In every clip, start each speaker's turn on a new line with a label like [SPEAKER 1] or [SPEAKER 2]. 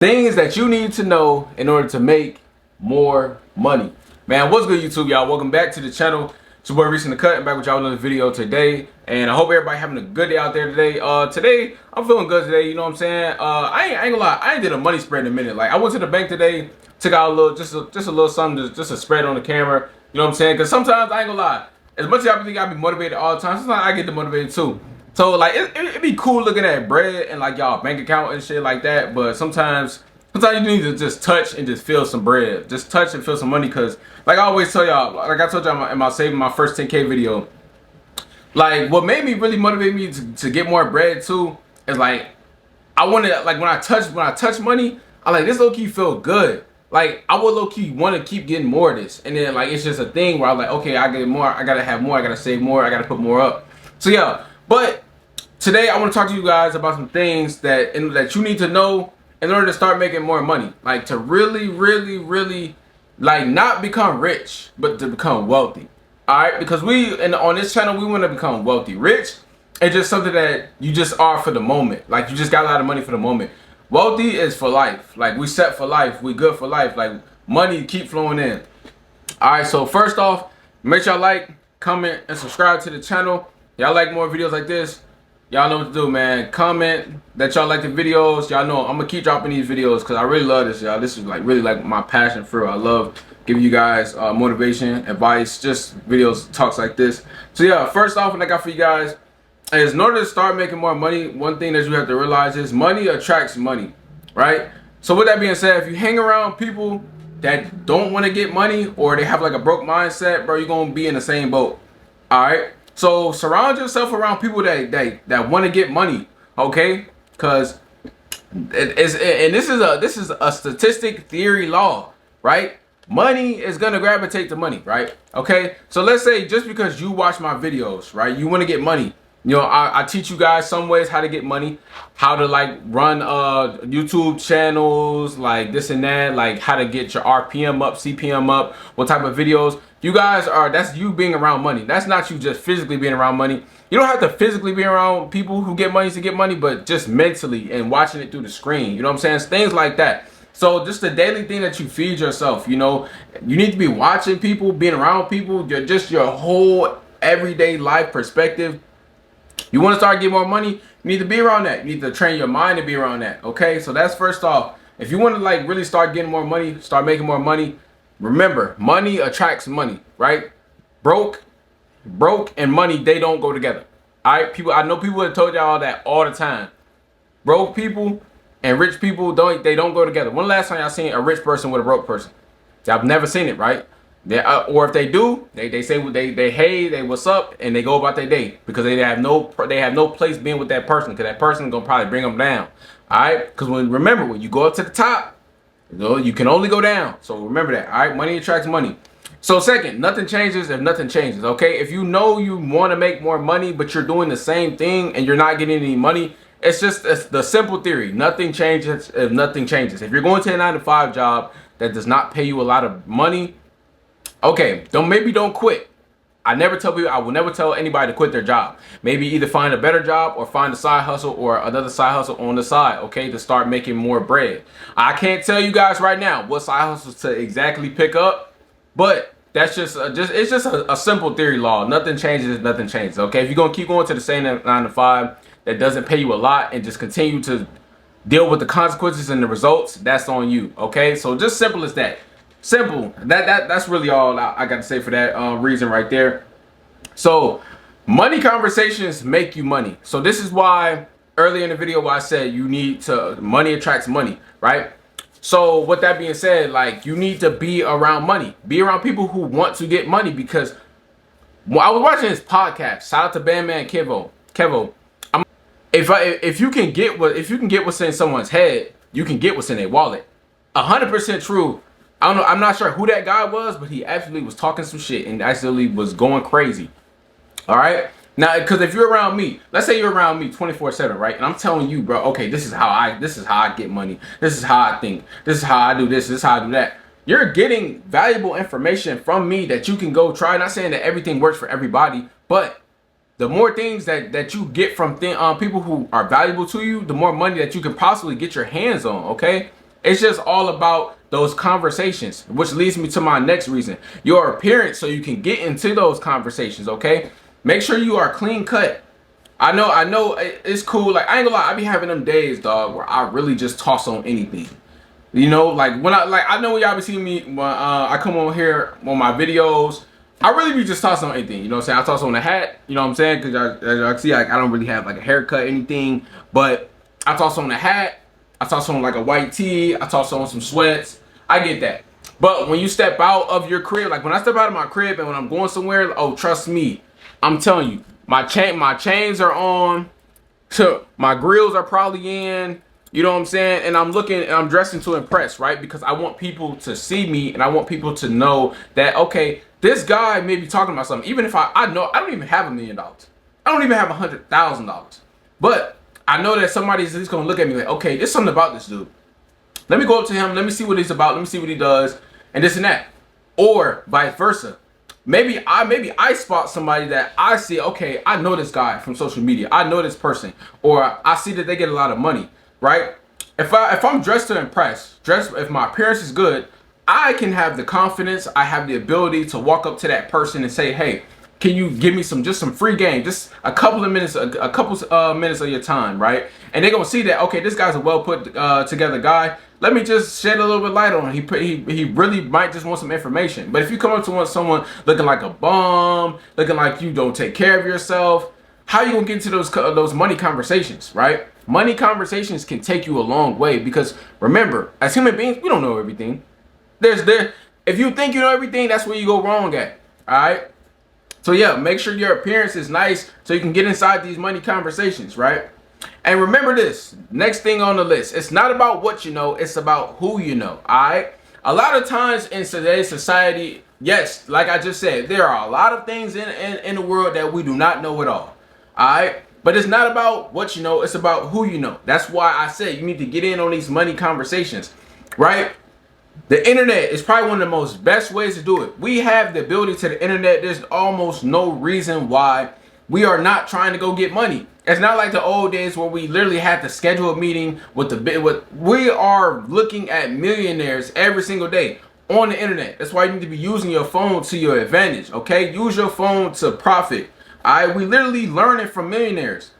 [SPEAKER 1] Things that you need to know in order to make more money. Man, what's good, YouTube, y'all? Welcome back to the channel. It's your boy Reese in the Cut. I'm back with y'all another video today, and I hope everybody having a good day out there today. Today I'm feeling good today. You know what I'm saying? I ain't gonna lie. I ain't did a money spread in a minute. Like, I went to the bank today, took out a little, just a little something, just a spread on the camera. You know what I'm saying? Because sometimes I ain't gonna lie. As much as I think I be motivated all the time, sometimes I get demotivated too. So like it'd be cool looking at bread and like y'all bank account and shit like that, but sometimes you need to just touch and just feel some bread. Just touch and feel some money, cause like I always tell y'all, like I told y'all in my saving my first 10K video, like what made me really motivate me to get more bread too is like I wanted, like when I touch money, I like this low key feel good. Like I would low key want to keep getting more of this, and then like it's just a thing where I'm like, okay, I get more, I gotta have more, I gotta save more, I gotta put more up. So yeah, but today I want to talk to you guys about some things that you need to know in order to start making more money, like to really like not become rich, but to become wealthy. All right, because on this channel we want to become wealthy. Rich is just something that you just are for the moment. Like you just got a lot of money for the moment. Wealthy is for life. Like we set for life, we good for life. Like money keep flowing in. All right, so first off, make sure y'all like, comment, and subscribe to the channel. Y'all like more videos like this, y'all know what to do, man. Comment that y'all like the videos. Y'all know I'm gonna keep dropping these videos because I really love this, y'all. This is like really like my passion for real. I love giving you guys motivation, advice, just videos, talks like this. So yeah, first off, what I got for you guys is in order to start making more money, one thing that you have to realize is money attracts money, right? So with that being said, if you hang around people that don't want to get money or they have like a broke mindset, bro, you're gonna be in the same boat. All right. So surround yourself around people that want to get money, okay? Because this is a statistic theory law, right? Money is gonna gravitate to money, right? Okay. So let's say just because you watch my videos, right, you want to get money. You know, I teach you guys some ways how to get money, how to like run YouTube channels, like this and that, like how to get your RPM up, CPM up, what type of videos. You guys that's you being around money. That's not you just physically being around money. You don't have to physically be around people who get money to get money, but just mentally and watching it through the screen. You know what I'm saying? It's things like that. So just the daily thing that you feed yourself, you know, you need to be watching people, being around people, just your whole everyday life perspective. You want to start getting more money, you need to be around that. You need to train your mind to be around that. Okay, so that's first off. If you want to like really start getting more money, start making more money, remember, money attracts money, right? Broke and money, they don't go together. All right, people, I know people have told y'all that all the time. Broke people and rich people don't go together. When the last time y'all seen a rich person with a broke person? I've never seen it, right? Or if they do, they say they hey, they what's up, and they go about their day because they have no place being with that person, because that person gonna probably bring them down. All right, because remember when you go up to the top, you can only go down. So remember that. All right, money attracts money. So second, nothing changes if nothing changes. Okay, if you know you want to make more money, but you're doing the same thing and you're not getting any money, it's the simple theory. Nothing changes if nothing changes. If you're going to a 9-to-5 job that does not pay you a lot of money, okay, don't quit. I will never tell anybody to quit their job. Maybe either find a better job or find a side hustle or another side hustle on the side, okay, to start making more bread. I can't tell you guys right now what side hustles to exactly pick up, but that's just a simple theory law. Nothing changes if nothing changes, okay? If you're going to keep going to the same 9-to-5 that doesn't pay you a lot and just continue to deal with the consequences and the results, that's on you, okay? So just simple as that. Simple. That's really all I got to say for that reason right there. So money conversations make you money. So this is why earlier in the video where I said money attracts money, right? So with that being said, like you need to be around money, be around people who want to get money, because when I was watching this podcast, shout out to Bandman Kevo. If you can get what's in someone's head, you can get what's in their wallet. 100% true. I don't know. I'm not sure who that guy was, but he actually was talking some shit and actually was going crazy. All right. Now, because if you're around me, let's say you're around me 24/7, right? And I'm telling you, bro, okay, this is how I get money. This is how I think. This is how I do this. This is how I do that. You're getting valuable information from me that you can go try. Not saying that everything works for everybody, but the more things that you get from people who are valuable to you, the more money that you can possibly get your hands on. Okay. It's just all about those conversations, which leads me to my next reason. Your appearance, so you can get into those conversations, okay? Make sure you are clean cut. I know it's cool. Like, I ain't gonna lie, I be having them days, dog, where I really just toss on anything. You know, like when I know when y'all be seeing me when I come on here on my videos, I really be just tossing on anything. You know what I'm saying? I toss on a hat, you know what I'm saying? Because y'all see, like, I don't really have like a haircut, anything, but I toss on a hat, I toss on like a white tee, I toss on some sweats. I get that. But when you step out of your crib, like when I step out of my crib and when I'm going somewhere, oh, trust me, I'm telling you, my chains are on, so my grills are probably in, you know what I'm saying? And I'm looking and I'm dressing to impress, right? Because I want people to see me and I want people to know that, okay, this guy may be talking about something. Even if I know I don't even have $1 million. I don't even have $100,000. But I know that somebody's at least gonna look at me like, okay, there's something about this dude. Let me go up to him, let me see what he's about, let me see what he does, and this and that. Or vice versa. Maybe I spot somebody that I see, okay, I know this guy from social media. I know this person. Or I see that they get a lot of money, right? If I'm dressed to impress, if my appearance is good, I can have the confidence, I have the ability to walk up to that person and say, hey, can you give me some free game, just a couple of minutes, a couple minutes of your time, right? And they're gonna see that, okay, this guy's a well put together guy. Let me just shed a little bit of light on him. He really might just want some information. But if you come up to someone looking like a bum, looking like you don't take care of yourself, how you gonna get into those money conversations, right? Money conversations can take you a long way because remember, as human beings, we don't know everything. If you think you know everything, that's where you go wrong at. All right. So yeah, make sure your appearance is nice so you can get inside these money conversations, right? And remember this, next thing on the list, it's not about what you know, it's about who you know, all right? A lot of times in today's society, yes, like I just said, there are a lot of things in the world that we do not know at all right? But it's not about what you know, it's about who you know. That's why I say you need to get in on these money conversations, right? The internet is probably one of the most best ways to do it. We have the ability to the internet. There's almost no reason why we are not trying to go get money. It's not like the old days where we literally had to schedule a meeting with we are looking at millionaires every single day on the internet. That's why you need to be using your phone to your advantage, okay? Use your phone to profit. All right, we literally learning from millionaires.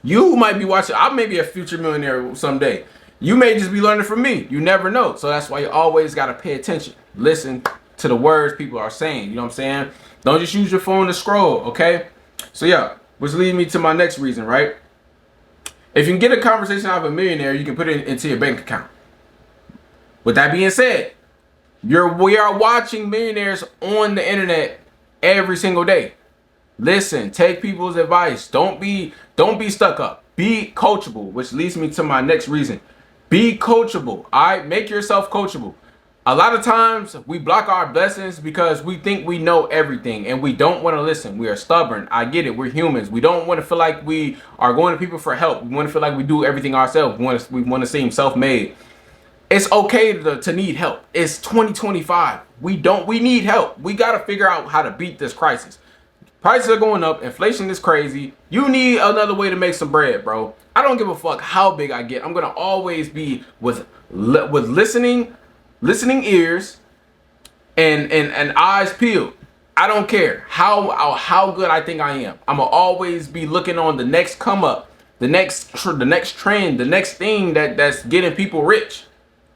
[SPEAKER 1] You might be watching, I may be a future millionaire someday. You may just be learning from me. You never know. So that's why you always got to pay attention. Listen to the words people are saying. You know what I'm saying? Don't just use your phone to scroll, okay? So yeah, which leads me to my next reason, right? If you can get a conversation out of a millionaire, you can put it into your bank account. With that being said, we are watching millionaires on the internet every single day. Listen, take people's advice. Don't be stuck up. Be coachable, which leads me to my next reason. Be coachable. All right, make yourself coachable. A lot of times we block our blessings because we think we know everything and we don't want to listen. We are stubborn. I get it. We're humans. We don't want to feel like we are going to people for help. We want to feel like we do everything ourselves. We want to seem self-made. It's okay to need help. It's 2025. We need help. We got to figure out how to beat this crisis. Prices are going up. Inflation is crazy. You need another way to make some bread, bro. I don't give a fuck how big I get. I'm going to always be with listening ears and eyes peeled. I don't care how good I think I am. I'm going to always be looking on the next come up, the next trend, the next thing that's getting people rich.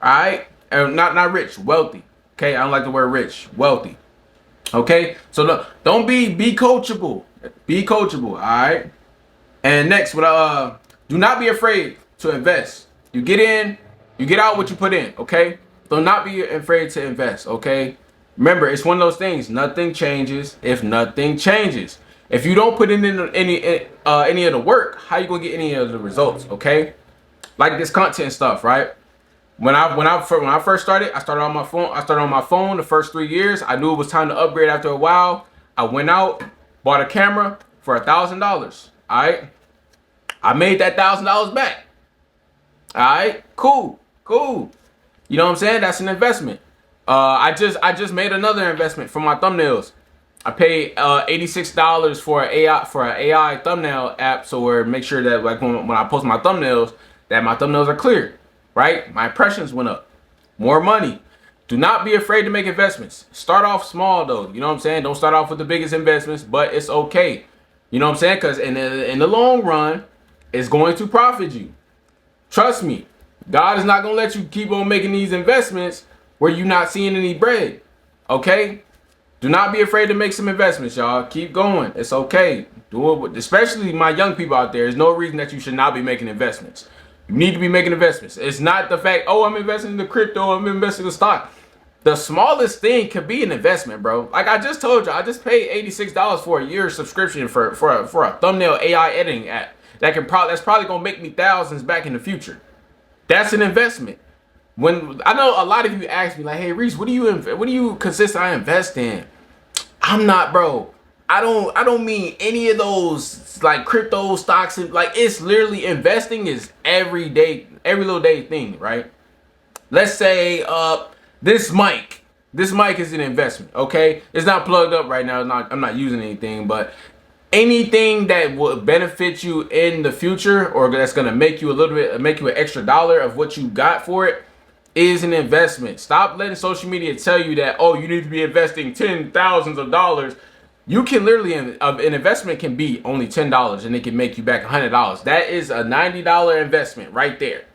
[SPEAKER 1] All right? Not rich, wealthy. Okay? I don't like the word rich, wealthy. Okay, so don't be coachable. Be coachable, all right. And next, do not be afraid to invest. You get in, you get out what you put in. Okay, do not be afraid to invest. Okay, remember it's one of those things. Nothing changes if nothing changes. If you don't put in any of the work, how you gonna get any of the results? Okay, like this content stuff, right? When I first started, I started on my phone. The first 3 years, I knew it was time to upgrade after a while. I went out, bought a camera for $1,000. All right, I made that $1,000 back. All right, cool. You know what I'm saying? That's an investment. I just made another investment for my thumbnails. I paid $86 for an AI thumbnail app, so where make sure that like when I post my thumbnails, that my thumbnails are clear. right? My impressions went up. More money. Do not be afraid to make investments. Start off small though. You know what I'm saying? Don't start off with the biggest investments, but it's okay. You know what I'm saying? Because in the long run, it's going to profit you. Trust me. God is not going to let you keep on making these investments where you're not seeing any bread. Okay? Do not be afraid to make some investments, y'all. Keep going. It's okay. Do it, especially my young people out there. There's no reason that you should not be making investments. You need to be making investments. It's not the fact, oh, I'm investing in the crypto, I'm investing in the stock. The smallest thing could be an investment, bro. Like I just told you, I just paid $86 for a year subscription for a thumbnail AI editing app that's probably gonna make me thousands back in the future. That's an investment. When I know a lot of you ask me like, hey Reese, what do you consist I invest in? I'm not, bro. I don't mean any of those like crypto stocks and like it's literally investing is every little day thing, right? Let's say this mic is an investment, okay? It's not plugged up right now. I'm not using anything, but anything that will benefit you in the future or that's gonna make you an extra dollar of what you got for it is an investment. Stop letting social media tell you that, oh, you need to be investing $10,000s. You can literally, an investment can be only $10 and it can make you back $100. That is a $90 investment right there.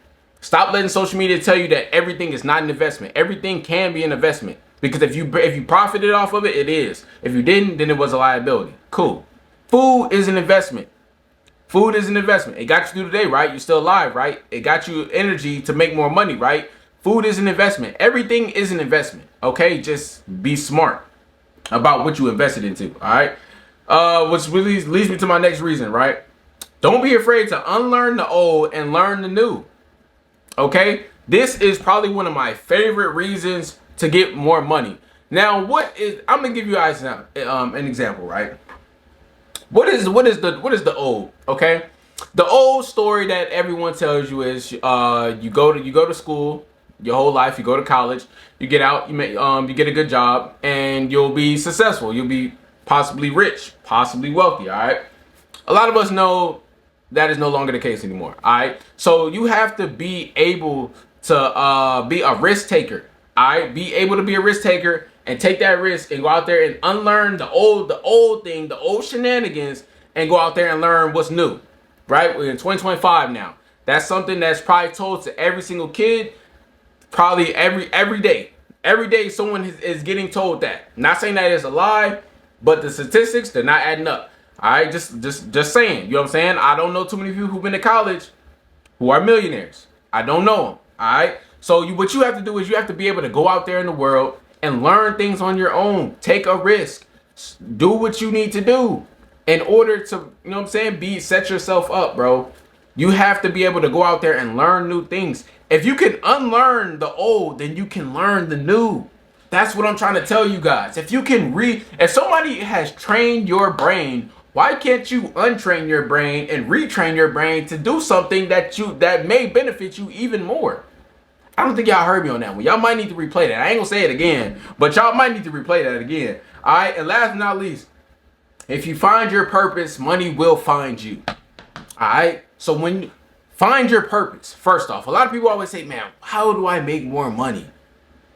[SPEAKER 1] Stop letting social media tell you that everything is not an investment. Everything can be an investment because if you profited off of it, it is. If you didn't, then it was a liability. Cool. Food is an investment. Food is an investment. It got you through the day, right? You're still alive, right? It got you energy to make more money, right? Food is an investment. Everything is an investment. Okay, just be smart about what you invested into. All right. Which really leads me to my next reason, right? Don't be afraid to unlearn the old and learn the new. Okay, this is probably one of my favorite reasons to get more money. Now, I'm gonna give you guys an example, right? What is the old? Okay, the old story that everyone tells you is you go to school your whole life, you go to college, you get out, you get a good job, and you'll be successful. You'll be possibly rich, possibly wealthy. All right, a lot of us know that is no longer the case anymore. All right, so you have to be able to be a risk taker. All right, be able to be a risk taker and take that risk and go out there and unlearn the old thing, the old shenanigans, and go out there and learn what's new. Right, we're in 2025 now. That's something that's probably told to every single kid, probably every day. Every day someone is getting told that. Not saying that it's a lie, but the statistics, they're not adding up. All right, just saying. You know what I'm saying? I don't know too many people who've been to college who are millionaires. I don't know them. All right. So what you have to do is you have to be able to go out there in the world and learn things on your own. Take a risk. Do what you need to do in order to, you know what I'm saying, set yourself up, bro. You have to be able to go out there and learn new things. If you can unlearn the old, then you can learn the new. That's what I'm trying to tell you guys. If somebody has trained your brain, why can't you untrain your brain and retrain your brain to do something that may benefit you even more? I don't think y'all heard me on that one. Y'all might need to replay that. I ain't gonna say it again, but y'all might need to replay that again. All right, and last but not least, if you find your purpose, money will find you. All right, so when you find your purpose, first off, a lot of people always say, man, how do I make more money?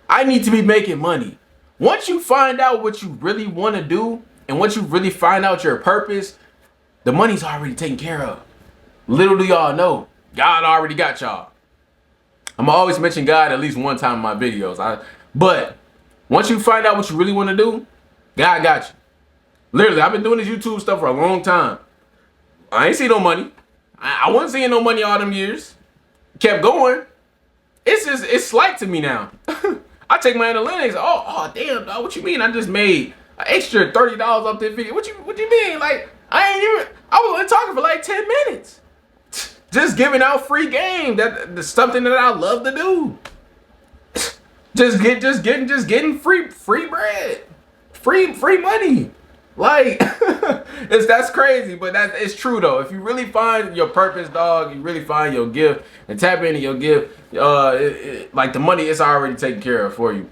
[SPEAKER 1] I need to be making money. Once you find out what you really want to do, and once you really find out your purpose, the money's already taken care of. Little do y'all know, God already got y'all. I'm gonna always mention God at least one time in my videos. But once you find out what you really want to do, God got you. Literally, I've been doing this YouTube stuff for a long time. I ain't see no money. I wasn't seeing no money all them years. Kept going. It's slight to me now. I take my analytics. Oh damn, dog, what you mean? I just made an extra $30 off this video. What you mean? Like I was only talking for like 10 minutes. Just giving out free game. That's something that I love to do. Just getting free bread. Free money. Like that's crazy, but it's true though. If you really find your purpose, dog, you really find your gift and tap into your gift, like the money is already taken care of for you.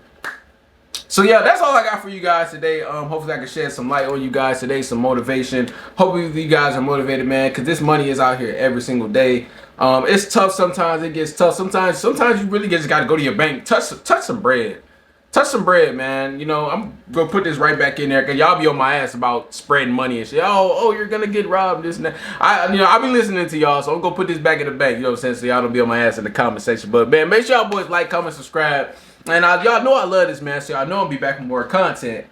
[SPEAKER 1] So yeah, that's all I got for you guys today. Hopefully I can shed some light on you guys today, some motivation. Hopefully you guys are motivated, man, because this money is out here every single day. It's tough sometimes. It gets tough sometimes. Sometimes you really just got to go to your bank, touch some bread. Touch some bread, man. You know, I'm gonna put this right back in there because y'all be on my ass about spreading money and shit. Oh, you're gonna get robbed, this and that. I'll be listening to y'all, so I'm gonna put this back in the bank. You know what I'm saying? So y'all don't be on my ass in the comment section. But man, make sure y'all boys like, comment, subscribe, and y'all know I love this, man. So y'all know I'll be back with more content.